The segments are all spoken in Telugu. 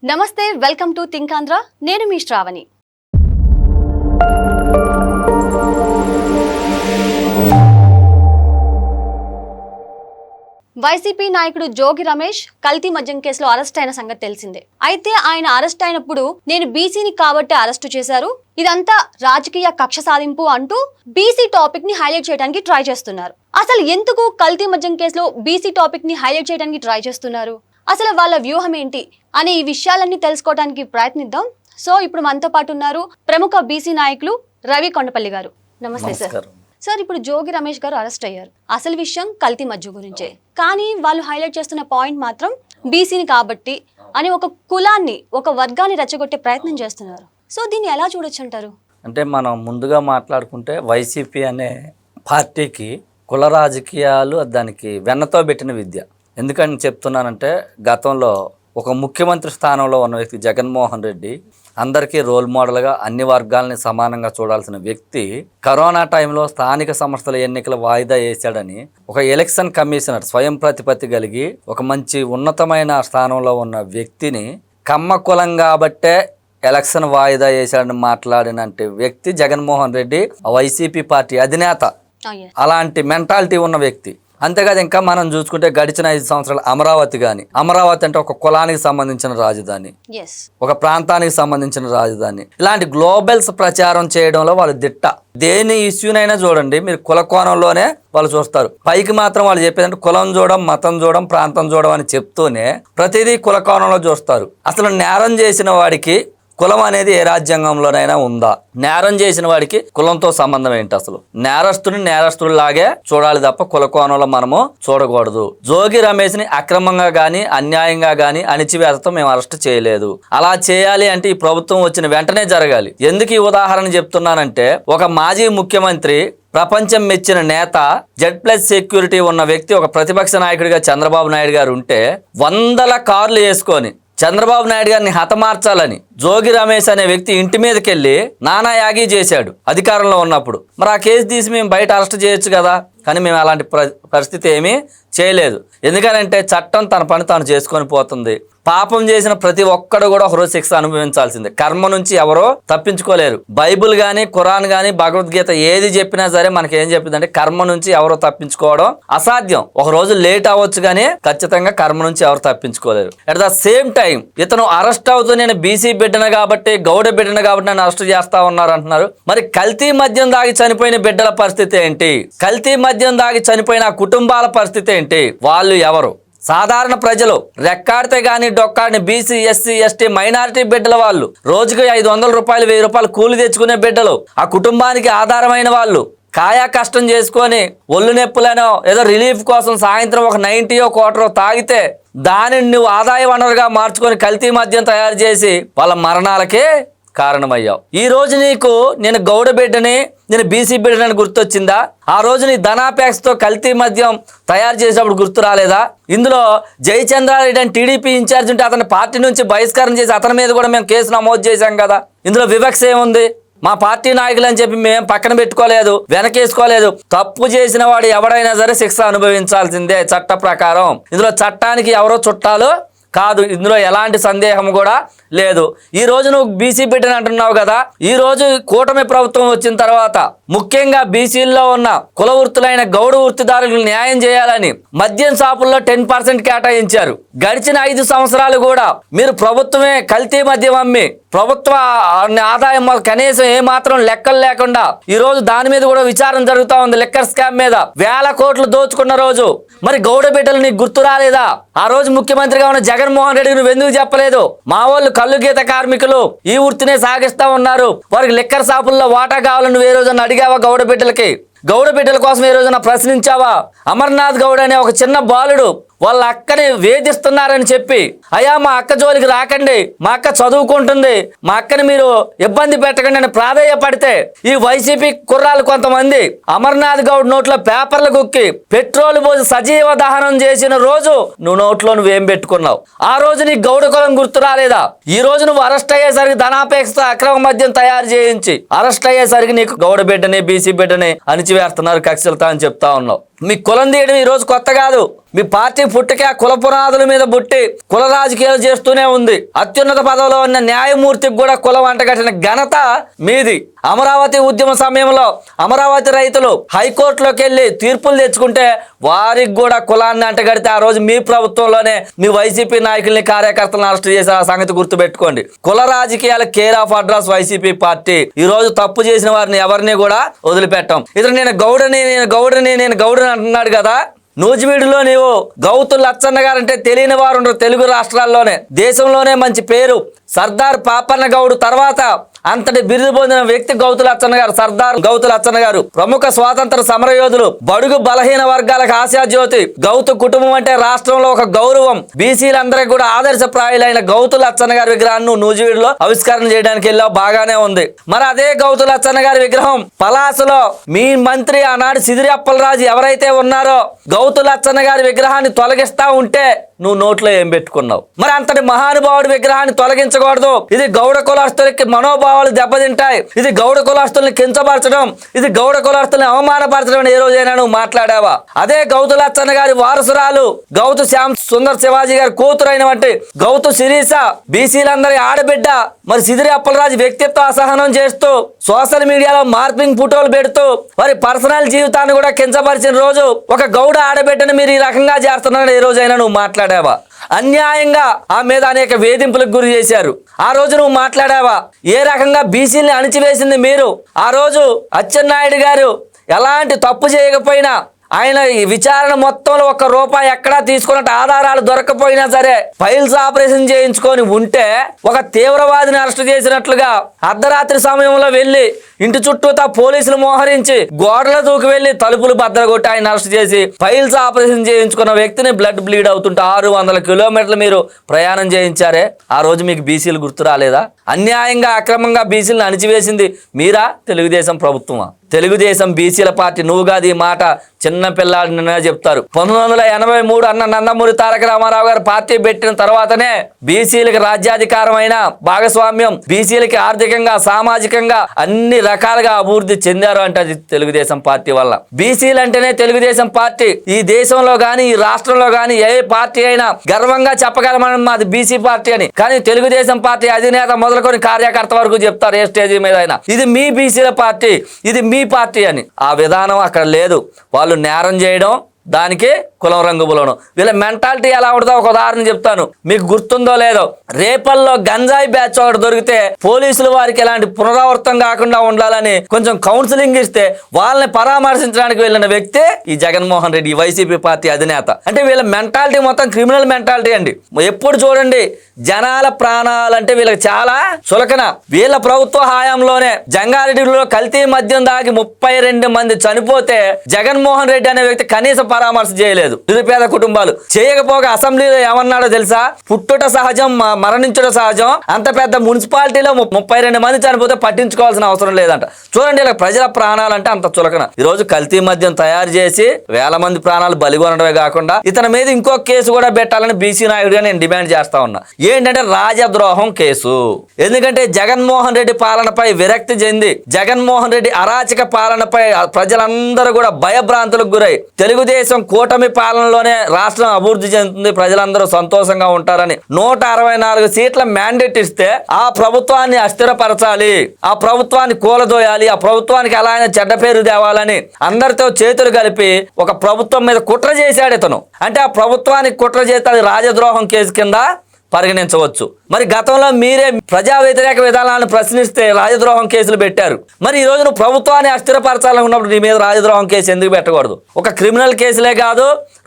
నమస్తే, వెల్కమ్ టు థింక్ ఆంధ్ర. నేను మీ శ్రావణి. వైసీపీ నాయకుడు జోగి రమేష్ కల్తీ మద్యం కేసులో అరెస్ట్ అయిన సంగతి తెలిసిందే. అయితే ఆయన అరెస్ట్ అయినప్పుడు నేను బీసీని కాబట్టి అరెస్టు చేశారు, ఇదంతా రాజకీయ కక్ష సాధింపు అంటూ బీసీ టాపిక్ ని హైలైట్ చేయడానికి ట్రై చేస్తున్నారు. అసలు ఎందుకు కల్తీ మద్యం కేసులో బీసీ టాపిక్ ని హైలైట్ చేయడానికి ట్రై చేస్తున్నారు, అసలు వాళ్ళ వ్యూహం ఏంటి అనే ఈ విషయాలన్నీ తెలుసుకోవడానికి ప్రయత్నిద్దాం. సో ఇప్పుడు మనతో పాటు ఉన్నారు ప్రముఖ బీసీ నాయకులు రవి కొండపల్లి గారు. నమస్తే సార్. సార్, ఇప్పుడు జోగి రమేష్ గారు అరెస్ట్ అయ్యారు. అసలు విషయం కల్తీ మద్యం గురించే, కానీ వాళ్ళు హైలైట్ చేస్తున్న పాయింట్ మాత్రం బీసీని కాబట్టి అని ఒక కులాన్ని, ఒక వర్గాన్ని రెచ్చగొట్టే ప్రయత్నం చేస్తున్నారు. సో దీన్ని ఎలా చూడొచ్చు అంటారు? అంటే మనం ముందుగా మాట్లాడుకుంటే వైసీపీ అనే పార్టీకి కుల రాజకీయాలు దానికి వెన్నతో పెట్టిన విద్య. ఎందుకని చెప్తున్నానంటే, గతంలో ఒక ముఖ్యమంత్రి స్థానంలో ఉన్న వ్యక్తి జగన్మోహన్ రెడ్డి అందరికీ రోల్ మోడల్గా అన్ని వర్గాలని సమానంగా చూడాల్సిన వ్యక్తి కరోనా టైంలో స్థానిక సంస్థల ఎన్నికల వాయిదా వేశాడని ఒక ఎలక్షన్ కమిషనర్ స్వయం ప్రతిపత్తి కలిగి ఒక మంచి ఉన్నతమైన స్థానంలో ఉన్న వ్యక్తిని కమ్మ కులం కాబట్టే ఎలక్షన్ వాయిదా వేశాడని మాట్లాడిన వ్యక్తి జగన్మోహన్ రెడ్డి, వైసీపీ పార్టీ అధినేత. అలాంటి మెంటాలిటీ ఉన్న వ్యక్తి. అంతేకాదు ఇంకా మనం చూసుకుంటే గడిచిన 5 సంవత్సరాలు అమరావతి అంటే ఒక కులానికి సంబంధించిన రాజధాని, ఒక ప్రాంతానికి సంబంధించిన రాజధాని. ఇలాంటి గ్లోబల్స్ ప్రచారం చేయడంలో వాళ్ళు దిట్ట. దేని ఇష్యూనైనా చూడండి, మీరు కుల కోణంలోనే వాళ్ళు చూస్తారు. పైకి మాత్రం వాళ్ళు చెప్పేదంటే కులం చూడడం, మతం చూడడం, ప్రాంతం చూడడం అని చెప్తూనే ప్రతిదీ కుల కోణంలో చూస్తారు. అసలు నేరం చేసిన వాడికి కులం అనేది ఏ రాజ్యాంగంలోనైనా ఉందా? నేరం చేసిన వాడికి కులంతో సంబంధం ఏంటి? అసలు నేరస్తుడిలాగే చూడాలి తప్ప కుల కోణంలో మనము చూడకూడదు. జోగి రమేష్ ని అక్రమంగా గాని అన్యాయంగా గాని అణిచివేతతో మేము అరెస్ట్ చేయలేదు. అలా చేయాలి అంటే ఈ ప్రభుత్వం వచ్చిన వెంటనే జరగాలి. ఎందుకు ఈ ఉదాహరణ చెప్తున్నానంటే, ఒక మాజీ ముఖ్యమంత్రి, ప్రపంచం మెచ్చిన నేత, Z+ సెక్యూరిటీ ఉన్న వ్యక్తి, ఒక ప్రతిపక్ష నాయకుడిగా చంద్రబాబు నాయుడు గారు ఉంటే 100 కార్లు వేసుకొని చంద్రబాబు నాయుడు గారిని హతమార్చాలని జోగి రమేష్ అనే వ్యక్తి ఇంటి మీదకి వెళ్ళి నానా యాగి చేశాడు అధికారంలో ఉన్నప్పుడు. మరి ఆ కేసు తీసి మేము బయట అరెస్ట్ చేయొచ్చు కదా, కానీ మేము అలాంటి పరిస్థితి ఏమీ చేయలేదు. ఎందుకనంటే చట్టం తన పని తాను చేసుకొని పోతుంది. పాపం చేసిన ప్రతి ఒక్కడు కూడా ఒకరోజు శిక్ష అనుభవించాల్సిందే. కర్మ నుంచి ఎవరో తప్పించుకోలేరు. బైబుల్ కానీ, ఖురాన్ కానీ, భగవద్గీత ఏది చెప్పినా సరే మనకి ఏం చెప్పిందంటే, కర్మ నుంచి ఎవరో తప్పించుకోవడం అసాధ్యం. ఒక రోజు లేట్ అవ్వచ్చు కానీ ఖచ్చితంగా కర్మ నుంచి ఎవరు తప్పించుకోలేరు. అట్ ద సేమ్ టైం ఇతను అరెస్ట్ అవుతూ నేను బీసీ బిడ్డను కాబట్టి, గౌడ బిడ్డను కాబట్టి నన్ను అరెస్ట్ చేస్తా ఉన్నారు అంటున్నారు. మరి కల్తీ మద్యం దాగి చనిపోయిన బిడ్డల పరిస్థితి ఏంటి? కల్తీ మద్యం దాగి చనిపోయిన కుటుంబాల పరిస్థితి ఏంటి? వాళ్ళు ఎవరు? సాధారణ ప్రజలు, రెక్కాడితే గాని డొక్కాడిని బీసీ, ఎస్సీ, ఎస్టీ, మైనారిటీ బిడ్డల వాళ్ళు, రోజుకి 500 రూపాయలు 1000 రూపాయలు కూలి తెచ్చుకునే బిడ్డలు, ఆ కుటుంబానికి ఆధారమైన వాళ్ళు, కాయా కష్టం చేసుకొని ఒళ్ళు నొప్పులనో ఏదో రిలీఫ్ కోసం సాయంత్రం ఒక 90 క్వార్టర్ తాగితే దానిని నువ్వు ఆదాయ వనరుగా మార్చుకొని కల్తీ మద్యం తయారు చేసి వాళ్ళ మరణాలకే కారణమయ్యావు. ఈ రోజు నీకు నేను గౌడ బిడ్డని, నేను బీసీ బిడ్డని గుర్తొచ్చిందా? ఆ రోజు నీ ధనాపేక్షతో కల్తీ మద్యం తయారు చేసినప్పుడు గుర్తు రాలేదా? ఇందులో జయచంద్రారెడ్డి అని టీడీపీ ఇన్ఛార్జ్ ఉంటే అతని పార్టీ నుంచి బహిష్కరణ చేసి అతని మీద కూడా మేము కేసు నమోదు చేశాం కదా. ఇందులో వివక్ష ఏముంది? మా పార్టీ నాయకులు అని చెప్పి మేము పక్కన పెట్టుకోలేదు, వెనకేసుకోలేదు. తప్పు చేసిన వాడు ఎవడైనా సరే శిక్ష అనుభవించాల్సిందే చట్ట ప్రకారం. ఇందులో చట్టానికి ఎవరో చుట్టాలు కాదు, ఇందులో ఎలాంటి సందేహం కూడా లేదు. ఈ రోజు నువ్వు బీసీ బిడ్డని అంటున్నావు కదా, ఈ రోజు కూటమి ప్రభుత్వం వచ్చిన తర్వాత ముఖ్యంగా బీసీల్లో ఉన్న కుల వృత్తులైన గౌడ వృత్తిదారులకు న్యాయం చేయాలని మద్యం షాపుల్లో 10% కేటాయించారు. గడిచిన 5 సంవత్సరాలు కూడా మీరు ప్రభుత్వమే కల్తీ మద్యం అమ్మి ప్రభుత్వ ఆదాయం కనీసం ఏమాత్రం లెక్కలు లేకుండా ఈ రోజు దాని మీద కూడా విచారణ జరుగుతూ ఉంది. లిక్కర్ స్కామ్ మీద 1000 కోట్లు దోచుకున్న రోజు మరి గౌడ బిడ్డలు నీకు గుర్తు రాలేదా? ఆ రోజు ముఖ్యమంత్రిగా ఉన్న జగన్మోహన్ రెడ్డి నువ్వు ఎందుకు చెప్పలేదు? మా వాళ్ళు కళ్ళు గీత కార్మికులు ఈ వృత్తినే సాగిస్తా ఉన్నారు, వారికి లిక్కర్ షాపుల్లో వాటా కావాలని నువ్వు ఏ రోజున అడిగావా? గౌడ బిడ్డలకి, గౌడ బిడ్డల కోసం ఏ రోజున ప్రశ్నించావా? అమర్నాథ్ గౌడ్ అనే ఒక చిన్న బాలుడు వాళ్ళ అక్కని వేధిస్తున్నారని చెప్పి, అయ్యా మా అక్క జోలికి రాకండి, మా అక్క చదువుకుంటుంది, మా అక్కని మీరు ఇబ్బంది పెట్టకండి అని ప్రాధేయపడితే ఈ వైసీపీ కుర్రాలు కొంతమంది అమర్నాథ్ గౌడ్ నోట్లో పేపర్లు కుక్కి పెట్రోల్ పోసి సజీవ దహనం చేసిన రోజు నువ్వు నోట్లో నువ్వేం పెట్టుకున్నావు? ఆ రోజు నీకు గౌడ కులం గుర్తు రాలేదా? ఈ రోజు నువ్వు అరెస్ట్ అయ్యేసరికి ధనాపేక్షతో అక్రమ మద్యం తయారు చేయించి అరెస్ట్ అయ్యేసరికి నీకు గౌడ బిడ్డని, బీసీ బిడ్డని అణిచివేస్తున్నారు కక్షలతో అని చెప్తా ఉన్నావు. మీ కులం తీయడం ఈ రోజు కొత్త కాదు. మీ పార్టీ పుట్టకే కుల పునాదుల మీద పుట్టి కుల రాజకీయాలు చేస్తూనే ఉంది. అత్యున్నత పదవిలో ఉన్న న్యాయమూర్తికి కూడా కులం అంటగట్టిన ఘనత మీది. అమరావతి ఉద్యమ సమయంలో అమరావతి రైతులు హైకోర్టులోకి వెళ్ళి తీర్పులు తెచ్చుకుంటే వారికి కూడా కులాన్ని అంటగడితే ఆ రోజు మీ ప్రభుత్వంలోనే మీ వైసీపీ నాయకుల్ని కార్యకర్తలను అరెస్ట్ చేసే ఆ సంగతి గుర్తుపెట్టుకోండి. కుల రాజకీయాల care of address YCP party. ఈ రోజు తప్పు చేసిన వారిని ఎవరిని కూడా వదిలిపెట్టాం. ఇతను నేను గౌడని అంటున్నాడు కదా, నూజివీడులో నీవు గౌతు లచ్చన్న గారు అంటే తెలియని వారు ఉండరు. తెలుగు రాష్ట్రాల్లోనే దేశంలోనే మంచి పేరు. సర్దార్ పాపన్న గౌడు తర్వాత అంతటి బిరుదు పొందిన వ్యక్తి గౌతు లచ్చన్న గారు. సర్దార్ గౌతు లచ్చన్న గారు ప్రముఖ స్వాతంత్ర సమరయోధులు, బడుగు బలహీన వర్గాలకు ఆశాజ్యోతి. గౌతు కుటుంబం అంటే రాష్ట్రంలో ఒక గౌరవం. బీసీలందరికీ కూడా ఆదర్శప్రాయులైన గౌతు లచ్చన్న గారి విగ్రహాన్ని నూజివీడులో ఆవిష్కరణ చేయడానికి వెళ్ళావు, బాగానే ఉంది. మరి అదే గౌతు లచ్చన్న గారి విగ్రహం పలాసలో మీ మంత్రి ఆనాడు సిదిరి అప్పలరాజు ఎవరైతే ఉన్నారో గౌతు లచ్చన్న గారి విగ్రహాన్ని తొలగిస్తా ఉంటే నువ్వు నోట్లో ఏం పెట్టుకున్నావు? మరి అంతటి మహానుభావుడి విగ్రహాన్ని తొలగించకూడదు. ఇది గౌడ కులస్తులకి మనోభావాలు దెబ్బతింటాయి. ఇది గౌడ కులస్తుల్ని కించపరచడం, ఇది గౌడ కులస్తుల్ని అవమానపరచడం ఏ రోజైనా నువ్వు మాట్లాడావా? అదే గౌతు లచ్చన్న గారి వారసురాలు గౌతు శ్యామ్ సుందర్ శివాజీ గారి కూతురైనటువంటి గౌతు శిరీష బీసీలందరి ఆడబిడ్డ. మరి సిదిరి అప్పలరాజు వ్యక్తిత్వ అసహనం చేస్తూ సోషల్ మీడియాలో మార్పింగ్ ఫోటోలు పెడుతూ వారి పర్సనల్ జీవితాన్ని కూడా కించపరిచిన రోజు ఒక గౌడ ఆడబిడ్డను మీరు ఈ రకంగా చేస్తున్నారని ఏ రోజైనా నువ్వు మాట్లాడావా? అన్యాయంగా ఆ మీద అనేక వేధింపులకు గురి చేశారు. ఆ రోజు నువ్వు మాట్లాడావా? ఏ రకంగా బీసీని అణిచివేసింది మీరు? ఆ రోజు అచ్చెన్నాయుడు గారు ఎలాంటి తప్పు చేయకపోయినా ఆయన ఈ విచారణ మొత్తంలో ₹1 ఎక్కడా తీసుకున్నట్టు ఆధారాలు దొరకపోయినా సరే ఫైల్స్ ఆపరేషన్ చేయించుకొని ఉంటే ఒక తీవ్రవాదిని అరెస్ట్ చేసినట్లుగా అర్ధరాత్రి సమయంలో వెళ్ళి ఇంటి చుట్టూతా పోలీసులు మోహరించి గోడల దూకి వెళ్లి తలుపులు బద్దలగొట్టి ఆయన అరెస్ట్ చేసి ఫైల్స్ ఆపరేషన్ చేయించుకున్న వ్యక్తిని బ్లడ్ బ్లీడ్ అవుతుంటే 600 కిలోమీటర్లు మీరు ప్రయాణం చేయించారే. ఆ రోజు మీకు బీసీలు గుర్తు రాలేదా? అన్యాయంగా అక్రమంగా బీసీలను అణిచివేసింది మీరా, తెలుగుదేశం ప్రభుత్వమా? తెలుగుదేశం బీసీల పార్టీ. నువ్వు కాదు ఈ మాట, చిన్న పిల్లాడినే చెప్తారు. 1983 అన్న నందమూరి తారక రామారావు గారు పార్టీ పెట్టిన తర్వాతనే బీసీలకు రాజ్యాధికారమైన భాగస్వామ్యం, బీసీలకి ఆర్థికంగా సామాజికంగా అన్ని రకాలుగా అభివృద్ధి చెందారు అంటే అది తెలుగుదేశం పార్టీ వల్ల. బీసీలు అంటేనే తెలుగుదేశం పార్టీ. ఈ దేశంలో గాని ఈ రాష్ట్రంలో గాని ఏ పార్టీ అయినా గర్వంగా చెప్పగలమని మాది బీసీ పార్టీ అని. కానీ తెలుగుదేశం పార్టీ అధినేత మొదలుకొని కార్యకర్త వరకు చెప్తారు ఏ స్టేజీ మీద అయినా, ఇది మీ బీసీల పార్టీ, ఇది మీ పార్టీ అని. ఆ విధానం అక్కడ లేదు. వాళ్ళు నేరం చేయడం, దానికి కులం రంగు బులవడం. వీళ్ళ మెంటాలిటీ ఎలా ఉంటుందో ఒక ఉదాహరణ చెప్తాను, మీకు గుర్తుందో లేదో. రేపల్లో గంజాయి బ్యాచ్ ఒకటి దొరికితే పోలీసులు వారికి ఎలాంటి పునరావృతం కాకుండా ఉండాలని కొంచెం కౌన్సిలింగ్ ఇస్తే వాళ్ళని పరామర్శించడానికి వెళ్ళిన వ్యక్తే ఈ జగన్మోహన్ రెడ్డి, వైసీపీ పార్టీ అధినేత. అంటే వీళ్ళ మెంటాలిటీ మొత్తం క్రిమినల్ మెంటాలిటీ అండి. ఎప్పుడు చూడండి జనాల ప్రాణాలంటే వీళ్ళకి చాలా చులకన. వీళ్ళ ప్రభుత్వ హయాంలోనే జంగారెడ్డిలో కల్తీ మద్యం దాగి 32 మంది చనిపోతే జగన్మోహన్ రెడ్డి అనే వ్యక్తి కనీస పరామర్శ చేయలేదు. నిరుపేద కుటుంబాలు చేయకపోగా అసెంబ్లీలో ఏమన్నాడో తెలుసా? పుట్టుట సహజం, మరణించడం సహజం. అంత పెద్ద మున్సిపాలిటీలో 32 మంది చనిపోతే పట్టించుకోవాల్సిన అవసరం లేదంట. చూడండి ఇలా ప్రజల ప్రాణాలంటే అంత చులకన. ఈ రోజు కల్తీ మద్యం తయారు చేసి వేల మంది ప్రాణాలు బలిగొనడమే కాకుండా ఇతని మీద ఇంకో కేసు కూడా పెట్టాలని బీసీ నాయుడుగా నేను డిమాండ్ చేస్తా ఉన్నా. ఏంటంటే రాజద్రోహం కేసు. ఎందుకంటే జగన్మోహన్ రెడ్డి పాలనపై విరక్తి చెంది జగన్మోహన్ రెడ్డి అరాచక పాలనపై ప్రజలందరూ కూడా భయభ్రాంతులకు గురై తెలుగుదేశం కూటమి పాలనలోనే రాష్ట్రం అభివృద్ధి చెందుతుంది, ప్రజలందరూ సంతోషంగా ఉంటారని 164 సీట్ల మ్యాండేట్ ఇస్తే ఆ ప్రభుత్వాన్ని అస్థిరపరచాలి, ఆ ప్రభుత్వాన్ని కూలదోయాలి, ఆ ప్రభుత్వానికి ఎలా అయినా చెడ్డ పేరు తేవాలని అందరితో చేతులు కలిపి ఒక ప్రభుత్వం మీద కుట్ర చేశాడు ఇతను. అంటే ఆ ప్రభుత్వానికి కుట్ర చేస్తే అది రాజద్రోహం కేసు కింద పరిగణించవచ్చు. మరి గతంలో మీరే ప్రజా వ్యతిరేక విధానాలను ప్రశ్నిస్తే రాజద్రోహం కేసులు పెట్టారు. మరి ఈ రోజు నువ్వు ప్రభుత్వాన్ని అస్థిరపరచాలనుకున్నప్పుడు నీ మీద రాజద్రోహం కేసు ఎందుకు పెట్టకూడదు? ఒక క్రిమినల్ కేసులే కాదు,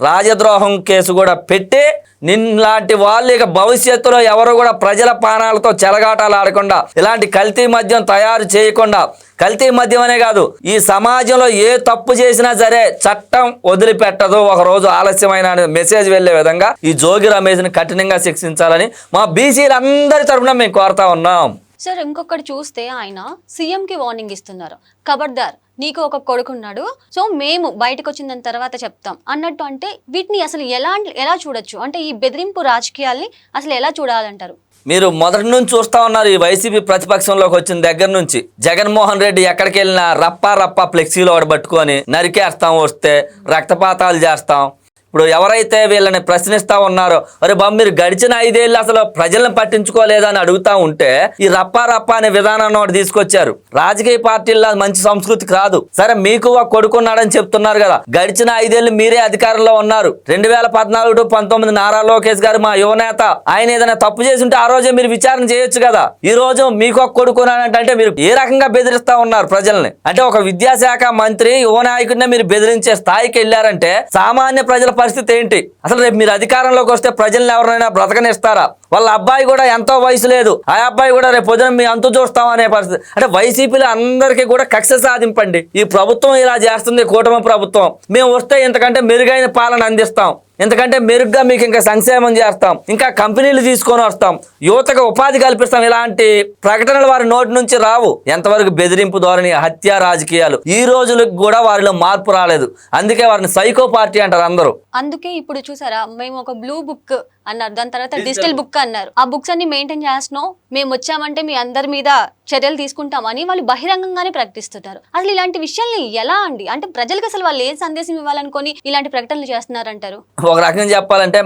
రాజద్రోహం కేసు కూడా పెట్టి నిన్నలాంటి వాళ్ళు ఇక భవిష్యత్తులో ఎవరు కూడా ప్రజల ప్రాణాలతో చెలగాటాలు ఆడకుండా, ఇలాంటి కల్తీ మద్యం తయారు చేయకుండా, కల్తీ మద్యం అనే కాదు ఈ సమాజంలో ఏ తప్పు చేసినా సరే చట్టం వదిలిపెట్టదు, ఒక రోజు ఆలస్యమైన మెసేజ్ వెళ్లే విధంగా ఈ జోగి రమేష్ని కఠినంగా శిక్షించాలని మా బీసీలందరి తరఫున మేము కోరుతా ఉన్నాం. సార్ ఇంకొకటి చూస్తే ఆయన సీఎంకి వార్నింగ్ ఇస్తున్నారు, ఖబర్దార్ నీకు ఒక కొడుకున్నాడు, సో మేము బయటకు వచ్చిన దాని తర్వాత చెప్తాం అన్నట్టు. అంటే వీటిని అసలు ఎలా చూడొచ్చు? అంటే ఈ బెదిరింపు రాజకీయాల్ని అసలు ఎలా చూడాలంటారు? మీరు మొదటి నుంచి చూస్తా ఉన్నారు. ఈ వైసీపీ ప్రతిపక్షంలోకి వచ్చిన దగ్గర నుంచి జగన్మోహన్ రెడ్డి ఎక్కడికి వెళ్ళినా రప్పా ఫ్లెక్సీలో పట్టుకొని నరికేస్తాం, వస్తే రక్తపాతాలు చేస్తాం. ఇప్పుడు ఎవరైతే వీళ్ళని ప్రశ్నిస్తా ఉన్నారో, అరే బాబు మీరు గడిచిన 5 ఏళ్ళు అసలు ప్రజలను పట్టించుకోలేదా అని అడుగుతా ఉంటే ఈ రప్పా అనే విధానాన్ని ఒకటి తీసుకొచ్చారు. రాజకీయ పార్టీల్లో మంచి సంస్కృతి కాదు. సరే మీకు ఒక కొడుకున్నాడని చెప్తున్నారు కదా, గడిచిన 5 ఏళ్ళు మీరే అధికారంలో ఉన్నారు. 2014 to 19 నారా లోకేష్ గారు మా యువనేత, ఆయన ఏదైనా తప్పు చేసి ఉంటే ఆ రోజే మీరు విచారణ చేయొచ్చు కదా. ఈ రోజు మీకు ఒక కొడుకున్నాడంటే మీరు ఏ రకంగా బెదిరిస్తా ఉన్నారు ప్రజల్ని? అంటే ఒక విద్యాశాఖ మంత్రి యువ నాయకుడినే మీరు బెదిరించే స్థాయికి వెళ్ళారంటే సామాన్య ప్రజల పరిస్థితి ఏంటి? అసలు రేపు మీరు అధికారంలోకి వస్తే ప్రజల్ని ఎవరైనా బ్రతకనిస్తారా? వాళ్ళ అబ్బాయి కూడా ఎంతో వయసు లేదు, ఆ అబ్బాయి కూడా రేపు పొద్దున మీ అంతు చూస్తాం అనే పరిస్థితి. అంటే వైసీపీలో అందరికీ కూడా కక్ష సాధింపండి. ఈ ప్రభుత్వం ఇలా చేస్తుంది, కూటమి ప్రభుత్వం. మేము వస్తే ఇంతకంటే మెరుగైన పాలన అందిస్తాం, ఎందుకంటే మెరుగ్గా మీకు ఇంకా సంక్షేమం చేస్తాం, ఇంకా కంపెనీలు తీసుకొని వస్తాం, యువతకు ఉపాధి కల్పిస్తాం. ఇలాంటి ప్రకటనలు వారి నోటి నుంచి రావు. ఎంతవరకు బెదిరింపు ధోరణి, హత్య రాజకీయాలు. ఈ రోజులకు కూడా వారిలో మార్పు రాలేదు. అందుకే వారిని సైకో పార్టీ అంటారు అందరూ. అందుకే ఇప్పుడు చూసారా, మేము ఒక బ్లూ బుక్ అన్నారు, దాని తర్వాత డిజిటల్ బుక్ అన్నారు. ఆ బుక్స్ అన్ని మెయింటైన్ చేస్తున్నాం, మేము వచ్చామంటే మీ అందరి మీద చర్యలు తీసుకుంటామని వాళ్ళు బహిరంగంగానే ప్రకటిస్తున్నారు. అసలు ఇలాంటి విషయాల్ని ఎలా అండి, అంటే ప్రజలకు అసలు వాళ్ళు ఏ సందేశం ఇవ్వాలనుకొని ఇలాంటి ప్రకటనలు చేస్తున్నారంటారు? ఒక రకంగా చెప్పాలంటే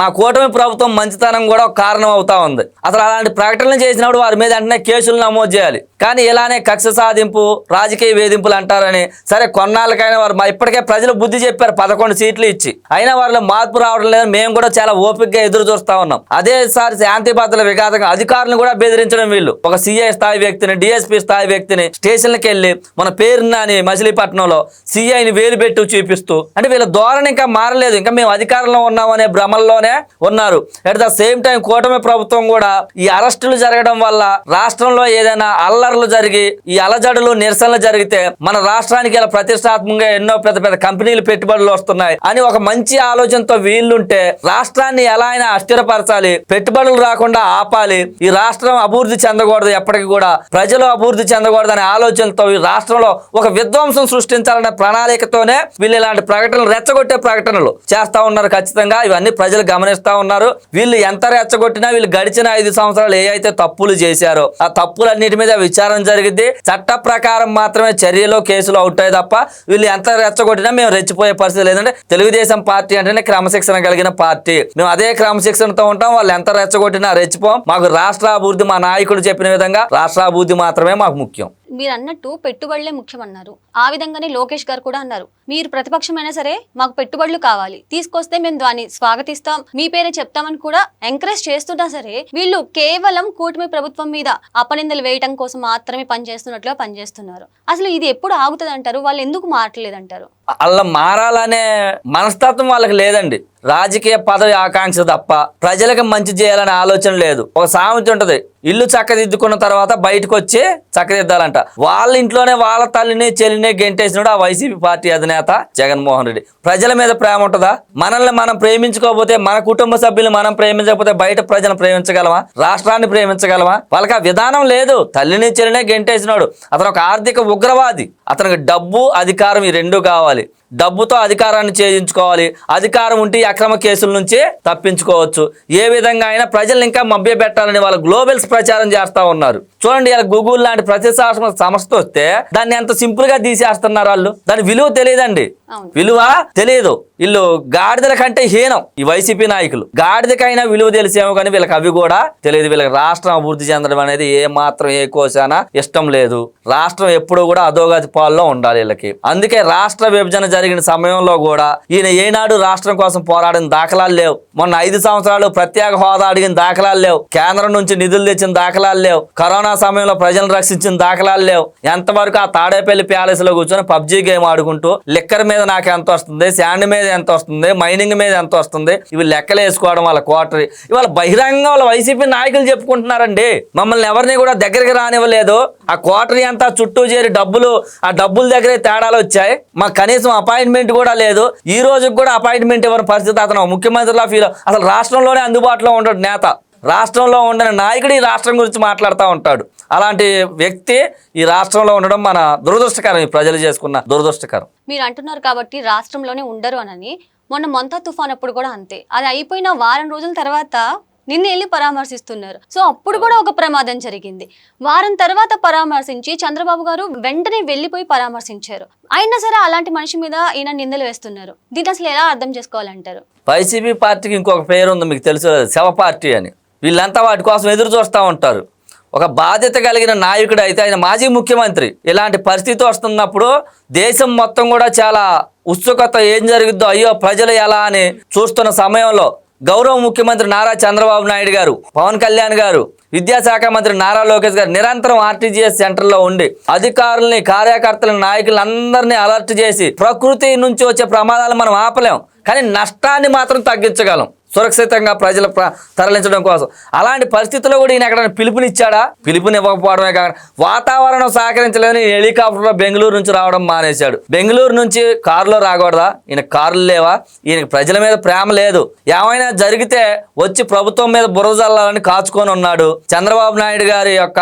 మా కూటమి ప్రభుత్వం మంచితనం కూడా ఒక కారణం అవుతా ఉంది. అసలు అలాంటి ప్రకటనలు చేసినప్పుడు వారి మీద వెంటనే కేసులు నమోదు చేయాలి. కానీ ఇలానే కక్ష సాధింపు, రాజకీయ వేధింపులు అంటారని, సరే కొన్నాళ్ళకైనా వారు ఇప్పటికే ప్రజలు బుద్ధి చెప్పారు 11 సీట్లు ఇచ్చి, అయినా వారిలో మార్పు రావడం లేదని మేము కూడా చాలా ఓపికగా ఎదురు చూస్తా ఉన్నాం. అదేసారి శాంతి భద్రతల విఘాతంగా అధికారులను కూడా బెదిరించడం వీళ్ళు. ఒక సిఐ స్థాయి వ్యక్తిని, డిఎస్పీ స్థాయి వ్యక్తిని స్టేషన్లకు వెళ్ళి మన పేరున అని మచిలీపట్నంలో సిఐని వేలు పెట్టి చూపిస్తూ, అంటే వీళ్ళ ధోరణి ఇంకా మారలేదు. ఇంకా మేము అధికారంలో ఉన్నాం అనే భ్రమల్లోనే ఉన్నారు. అట్ ద సేమ్ టైం కూటమి ప్రభుత్వం కూడా ఈ అరెస్టులు జరగడం వల్ల రాష్ట్రంలో ఏదైనా అల్లర్లు జరిగి ఈ అలజడులు నిరసనలు జరిగితే మన రాష్ట్రానికి ఇలా ప్రతిష్టాత్మకంగా ఎన్నో పెద్ద కంపెనీలు పెట్టుబడులు వస్తున్నాయి అని ఒక మంచి ఆలోచనతో వీళ్ళుంటే రాష్ట్రాన్ని ఎలా అయినా అస్థిరపరచాలి, పెట్టుబడులు రాకుండా ఆపాలి, ఈ రాష్ట్రం అభివృద్ధి చెందకూడదు, ఎప్పటికీ కూడా ప్రజలు అభివృద్ధి చెందకూడదు అనే ఆలోచనతో ఈ రాష్ట్రంలో ఒక విధ్వంసం సృష్టించాలనే ప్రణాళికతోనే వీళ్ళు ఇలాంటి ప్రకటనలు, రెచ్చగొట్టే ప్రకటనలు చేస్తా ఉన్నారు. ఖచ్చితంగా ఇవన్నీ ప్రజలు గమనిస్తా ఉన్నారు. వీళ్ళు ఎంత రెచ్చగొట్టినా వీళ్ళు గడిచిన 5 సంవత్సరాలు ఏ అయితే తప్పులు చేశారో ఆ తప్పులన్నిటి మీద విచారణ జరిగింది. చట్ట ప్రకారం మాత్రమే చర్యలో కేసులు అవుతాయి తప్ప వీళ్ళు ఎంత రెచ్చగొట్టినా మేము రెచ్చిపోయే పరిస్థితి లేదంటే తెలుగుదేశం పార్టీ అంటేనే క్రమశిక్షణ కలిగిన పార్టీ. మేము అదే క్రమశిక్షణతో ఉంటాం. వాళ్ళు ఎంత రెచ్చగొట్టినా రెచ్చిపోం. మాకు రాష్ట్ర అభివృద్ధి, మా నాయకుడు చెప్పిన విధంగా రాష్ట్ర అభివృద్ధి మాత్రమే మాకు ముఖ్యం. మీరు అన్నట్టు పెట్టుబడులే ముఖ్యమన్నారు. ఆ విధంగానే లోకేష్ గారు కూడా అన్నారు, మీరు ప్రతిపక్షమైనా సరే మాకు పెట్టుబడులు కావాలి, తీసుకొస్తే మేము దాన్ని స్వాగతిస్తాం, మీ పేరే చెప్తామని కూడా ఎంకరేజ్ చేస్తున్నా సరే వీళ్ళు కేవలం కూటమి ప్రభుత్వం మీద అపనిందలు వేయటం కోసం మాత్రమే పనిచేస్తున్నట్లుగా పనిచేస్తున్నారు. అసలు ఇది ఎప్పుడు ఆగుతుంది అంటారు? వాళ్ళు ఎందుకు మారట్లేదంటారు? అలా మారాలనే మనస్తత్వం వాళ్ళకి లేదండి. రాజకీయ పదవి ఆకాంక్ష తప్ప ప్రజలకు మంచి చేయాలనే ఆలోచన లేదు. ఒక సామెత ఉంటది, ఇల్లు చక్కదిద్దుకున్న తర్వాత బయటకు వచ్చి చక్కదిద్దాలంట. వాళ్ళ ఇంట్లోనే వాళ్ళ తల్లిని చెల్లిని గెంటేసినాడు ఆ వైసీపీ పార్టీ అధినేత జగన్మోహన్ రెడ్డి. ప్రజల మీద ప్రేమ ఉంటుందా? మనల్ని మనం ప్రేమించుకోకపోతే, మన కుటుంబ సభ్యులు మనం ప్రేమించకపోతే బయట ప్రజలను ప్రేమించగలమా? రాష్ట్రాన్ని ప్రేమించగలమా? వాళ్ళకి ఆ విధానం లేదు. తల్లిని చెల్లినే గెంటేసినాడు. అతను ఒక ఆర్థిక ఉగ్రవాది. అతనికి డబ్బు, అధికారం ఈ రెండు కావాలి. డబ్బుతో అధికారాన్ని చేయించుకోవాలి. అధికారం ఉంటే అక్రమ కేసుల నుంచి తప్పించుకోవచ్చు. ఏ విధంగా అయినా ప్రజల్ని ఇంకా మభ్య పెట్టాలని వాళ్ళ గ్లోబల్స్ ప్రచారం చేస్తా ఉన్నారు. చూడండి, ఇలా గూగుల్ లాంటి ప్రతిష్టాత్మక సంస్థ వస్తే దాన్ని ఎంత సింపుల్ గా తీసేస్తున్నారు వాళ్ళు. దాని విలువ తెలియదండి, విలువ తెలియదు. వీళ్ళు గాడిదల కంటే హీనం ఈ వైసీపీ నాయకులు. గాడిదకైనా విలువ తెలిసేమో కానీ వీళ్ళకి అవి కూడా తెలియదు. వీళ్ళకి రాష్ట్రం అభివృద్ధి చెందడం అనేది ఏ మాత్రం ఏ కోశానా ఇష్టం లేదు. రాష్ట్రం ఎప్పుడూ కూడా అధోగతి పాల్లో ఉండాలి వీళ్ళకి. అందుకే రాష్ట్ర విభజన జరిగిన సమయంలో కూడా ఈయన ఏనాడు రాష్ట్రం కోసం పోరాడిన దాఖలాలు లేవు. మొన్న 5 సంవత్సరాలు ప్రత్యేక హోదా అడిగిన దాఖలాలు లేవు. కేంద్రం నుంచి నిధులు తెచ్చిన దాఖలాలు లేవు. కరోనా సమయంలో ప్రజలను రక్షించిన దాఖలాలు లేవు. ఎంతవరకు ఆ తాడేపల్లి ప్యాలెస్ లో కూర్చొని పబ్జీ గేమ్ ఆడుకుంటూ లిక్కర్ మీద నాకు ఎంత వస్తుంది, శాండ్ మీద ఎంత వస్తుంది, మైనింగ్ మీద ఎంత వస్తుంది, ఇవి లెక్కలు వేసుకోవడం వాళ్ళ క్వార్టరీ. ఇవాళ బహిరంగంగా వాళ్ళ వైసీపీ నాయకులు చెప్పుకుంటున్నారండి, మమ్మల్ని ఎవరిని కూడా దగ్గరికి రానివ్వలేదు. ఆ క్వార్టరీ అంతా చుట్టూ చేరి ఆ డబ్బుల దగ్గరే తేడాలు వచ్చాయి. మాకు కనీసం అపాయింట్మెంట్ కూడా లేదు. ఈ రోజుకి కూడా అపాయింట్మెంట్ ఇవ్వని పరిస్థితి. అతను ముఖ్యమంత్రిలా ఫీల్. అసలు రాష్ట్రంలోనే అందుబాటులో ఉండడు నేత. రాష్ట్రంలో ఉండిన నాయకుడు ఈ రాష్ట్రం గురించి మాట్లాడుతూ ఉంటాడు. అలాంటి వ్యక్తి ఈ రాష్ట్రంలో ఉండడం మన దురదృష్టకరం. ఈ ప్రజలు చేసుకున్న దురదృష్టకరం. మీరు అంటున్నారు కాబట్టి రాష్ట్రంలోనే ఉండరు అని. మొన్న మొంతా తుఫాన్ అప్పుడు కూడా అంతే. అది అయిపోయిన వారం రోజుల తర్వాత నిన్న వెళ్ళి పరామర్శిస్తున్నారు. సో అప్పుడు కూడా ఒక ప్రమాదం జరిగింది. వారం తర్వాత పరామర్శించి చంద్రబాబు గారు వెంటనే వెళ్ళిపోయి పరామర్శించారు. అయినా సరే అలాంటి మనిషి మీద ఈయన నిందలు వేస్తున్నారు. దీన్ని అసలు ఎలా అర్థం చేసుకోవాలంటారు? వైసీపీ పార్టీకి ఇంకొక పేరు ఉంది, మీకు తెలుసు, శవ పార్టీ అని. వీళ్ళంతా వాటి కోసం ఎదురు చూస్తూ ఉంటారు. ఒక బాధ్యత కలిగిన నాయకుడు అయితే ఆయన మాజీ ముఖ్యమంత్రి. ఇలాంటి పరిస్థితి వస్తున్నప్పుడు దేశం మొత్తం కూడా చాలా ఉత్సుకత, ఏం జరుగుద్దో, అయ్యో ప్రజలు ఎలా అని చూస్తున్న సమయంలో గౌరవ ముఖ్యమంత్రి నారా చంద్రబాబు నాయుడు గారు, పవన్ కళ్యాణ్ గారు, విద్యాశాఖ మంత్రి నారా లోకేష్ గారు నిరంతరం ఆర్టీజీఎస్ సెంటర్లో ఉండి అధికారుల్ని, కార్యకర్తలని, నాయకులందరినీ అలర్ట్ చేసి ప్రకృతి నుంచి వచ్చే ప్రమాదాలు మనం ఆపలేం, కానీ నష్టాన్ని మాత్రం తగ్గించగలం సురక్షితంగా ప్రజలు తరలించడం కోసం. అలాంటి పరిస్థితుల్లో కూడా ఈయన ఎక్కడైనా పిలుపునిచ్చాడా? పిలుపునివ్వకపోవడమే కాకుండా వాతావరణం సహకరించలేదని హెలికాప్టర్లో బెంగళూరు నుంచి రావడం మానేశాడు. బెంగళూరు నుంచి కారులో రాకూడదా? ఈయన కార్లు లేవా? ఈయనకి ప్రజల మీద ప్రేమ లేదు. ఏమైనా జరిగితే వచ్చి ప్రభుత్వం మీద బురద జల్లాలని కాచుకొని ఉన్నాడు. చంద్రబాబు నాయుడు గారి యొక్క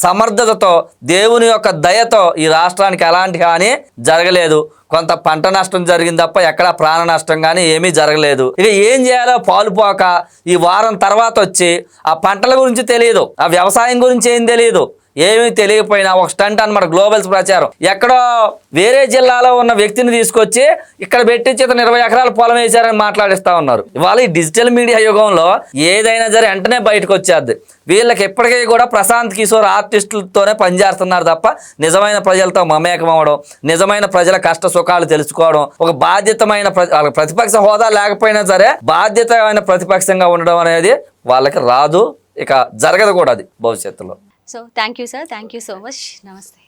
సమర్థతతో, దేవుని యొక్క దయతో ఈ రాష్ట్రానికి ఎలాంటి హాని జరగలేదు. కొంత పంట నష్టం జరిగింది తప్ప ఎక్కడా ప్రాణ నష్టం కానీ ఏమీ జరగలేదు. ఇక ఏం చేయాలో పాలుపోక ఈ వారం తర్వాత వచ్చి ఆ పంటల గురించి తెలియదు, ఆ వ్యవసాయం గురించి ఏం తెలియదు, ఏమీ తెలియకపోయినా ఒక స్టంట్ అన్నమాట, గ్లోబల్స్ ప్రచారం. ఎక్కడో వేరే జిల్లాలో ఉన్న వ్యక్తిని తీసుకొచ్చి ఇక్కడ పెట్టి 20 ఎకరాల పొలం వేశారని మాట్లాడిస్తూ ఉన్నారు. ఇవాళ ఈ డిజిటల్ మీడియా యుగంలో ఏదైనా సరే వెంటనే బయటకు వచ్చేద్ది. వీళ్ళకి ఎప్పటికీ కూడా ప్రశాంత్ కిషోర్ ఆర్టిస్టులతోనే పనిచేస్తున్నారు తప్ప నిజమైన ప్రజలతో మమేకం అవ్వడం, నిజమైన ప్రజల కష్ట సుఖాలు తెలుసుకోవడం, ఒక బాధ్యతమైన ప్రతిపక్ష హోదా లేకపోయినా సరే బాధ్యతమైన ప్రతిపక్షంగా ఉండడం అనేది వాళ్ళకి రాదు, ఇక జరగదు కూడా అది భవిష్యత్తులో. So thank you sir, thank you so much. నమస్తే.